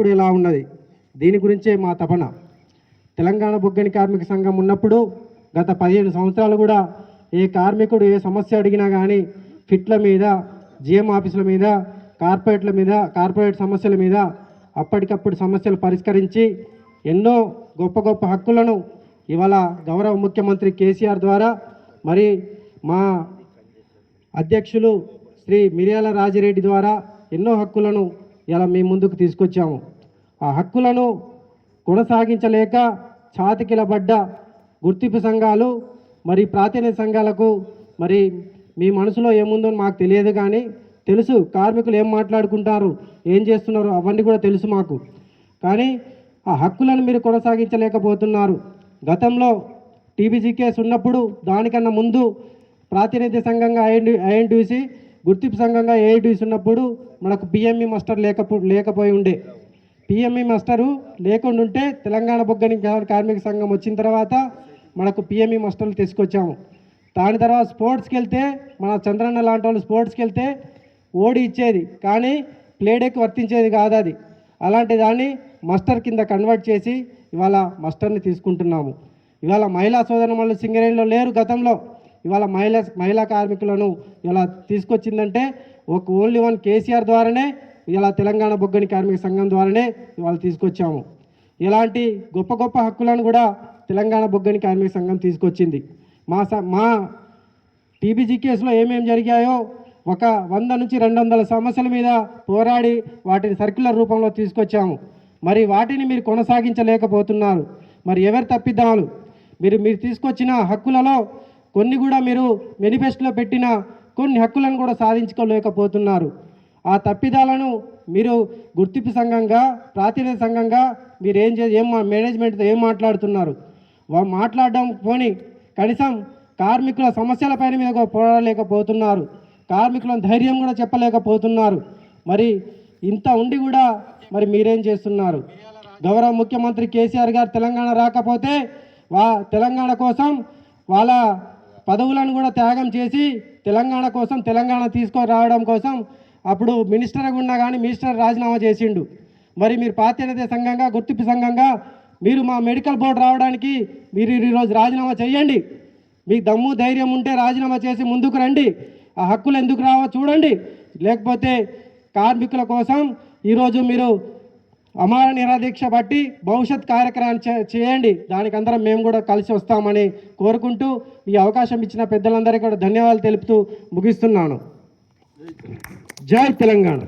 ఇప్పుడు ఎలా ఉన్నది, దీని గురించే మా తపన. తెలంగాణ బొగ్గని కార్మిక సంఘం ఉన్నప్పుడు గత 15 సంవత్సరాలు కూడా ఏ కార్మికుడు ఏ సమస్య అడిగినా కానీ ఫిట్ల మీద, జిఎం ఆఫీసుల మీద, కార్పొరేట్ల మీద, కార్పొరేట్ సమస్యల మీద అప్పటికప్పుడు సమస్యలు పరిష్కరించి ఎన్నో గొప్ప గొప్ప హక్కులను ఇవాళ గౌరవ ముఖ్యమంత్రి కేసీఆర్ ద్వారా మరి మా అధ్యక్షులు శ్రీ మిర్యాల రాజిరెడ్డి ద్వారా ఎన్నో హక్కులను ఇలా మీ ముందుకు తీసుకొచ్చాము. ఆ హక్కులను కొనసాగించలేక ఛాతికిలబడ్డ గుర్తింపు సంఘాలు మరి ప్రాతినిధ్య సంఘాలకు మరి మీ మనసులో ఏముందో మాకు తెలియదు, కానీ తెలుసు కార్మికులు ఏం మాట్లాడుకుంటారు, ఏం చేస్తున్నారు అవన్నీ కూడా తెలుసు మాకు. కానీ ఆ హక్కులను మీరు కొనసాగించలేకపోతున్నారు. గతంలో టీబీజీ కేసు ఉన్నప్పుడు దానికన్నా ముందు ప్రాతినిధ్య సంఘంగా ఐఎన్టీసీ, గుర్తింపు సంఘంగా ఏఐటీసీ ఉన్నప్పుడు మనకు పిఎంఈ మాస్టర్ లేకపోయి ఉండే. పిఎంఈ మాస్టరు లేకుండా ఉంటే తెలంగాణ బొగ్గని కార్మిక సంఘం వచ్చిన తర్వాత మనకు పిఎంఈ మాస్టర్లు తీసుకొచ్చాము. దాని తర్వాత స్పోర్ట్స్కి వెళ్తే మన చంద్రన్న లాంటి వాళ్ళు స్పోర్ట్స్కి వెళ్తే ఓడి ఇచ్చేది, కానీ ప్లేడెక్ వర్తించేది కాదు అది. అలాంటి దాన్ని మాస్టర్ కింద కన్వర్ట్ చేసి ఇవాళ మాస్టర్ని తీసుకుంటున్నాము. ఇవాళ మహిళా సోదరులు సింగరేణిలో లేరు గతంలో, ఇవాళ మహిళా కార్మికులను ఇలా తీసుకొచ్చిందంటే ఓన్లీ వన్ కేసీఆర్ ద్వారానే, ఇలా తెలంగాణ బొగ్గని కార్మిక సంఘం ద్వారానే ఇవాళ తీసుకొచ్చాము. ఇలాంటి గొప్ప గొప్ప హక్కులను కూడా తెలంగాణ బొగ్గని కార్మిక సంఘం తీసుకొచ్చింది. మా టీబీజీ కేసులో ఏమేమి జరిగాయో ఒక 100 నుంచి 200 సమస్యల మీద పోరాడి వాటిని సర్క్యులర్ రూపంలో తీసుకొచ్చాము. మరి వాటిని మీరు కొనసాగించలేకపోతున్నారు. మరి ఎవరు తప్పిద్దాలు? మీరు తీసుకొచ్చిన హక్కులలో కొన్ని కూడా మీరు మేనిఫెస్టోలో పెట్టిన కొన్ని హక్కులను కూడా సాధించుకోలేకపోతున్నారు. ఆ తప్పిదాలను మీరు గుర్తింపు సంఘంగా, ప్రాతినిధ్య సంఘంగా మీరు ఏం మేనేజ్మెంట్తో ఏం మాట్లాడుతున్నారు? మాట్లాడడం పోని కనీసం కార్మికుల సమస్యలపైన మీద పోరాడలేకపోతున్నారు. కార్మికులను ధైర్యం కూడా చెప్పలేకపోతున్నారు. మరి ఇంత ఉండి కూడా మరి మీరేం చేస్తున్నారు? గౌరవ ముఖ్యమంత్రి కేసీఆర్ గారు తెలంగాణ రాకపోతే తెలంగాణ కోసం వాళ్ళ పదవులను కూడా త్యాగం చేసి తెలంగాణ కోసం, తెలంగాణ తీసుకొని రావడం కోసం అప్పుడు మినిస్టర్గా ఉన్నా కానీ మినిస్టర్ రాజీనామా చేసిండు. మరి మీరు ప్రాతినిధ్య సంఘంగా, గుర్తింపు సంఘంగా మీరు మా మెడికల్ బోర్డు రావడానికి మీరు ఈరోజు రాజీనామా చేయండి. మీకు దమ్ము ధైర్యం ఉంటే రాజీనామా చేసి ముందుకు రండి. ఆ హక్కులు ఎందుకు రావో చూడండి. లేకపోతే కార్మికుల కోసం ఈరోజు మీరు అమర నిరాదీక్ష బట్టి భవిష్యత్ కార్యక్రమాన్ని చేయండి. దానికి అందరం మేము కూడా కలిసి వస్తామని కోరుకుంటూ ఈ అవకాశం ఇచ్చిన పెద్దలందరికీ కూడా ధన్యవాదాలు తెలుపుతూ ముగిస్తున్నాను. జై తెలంగాణ.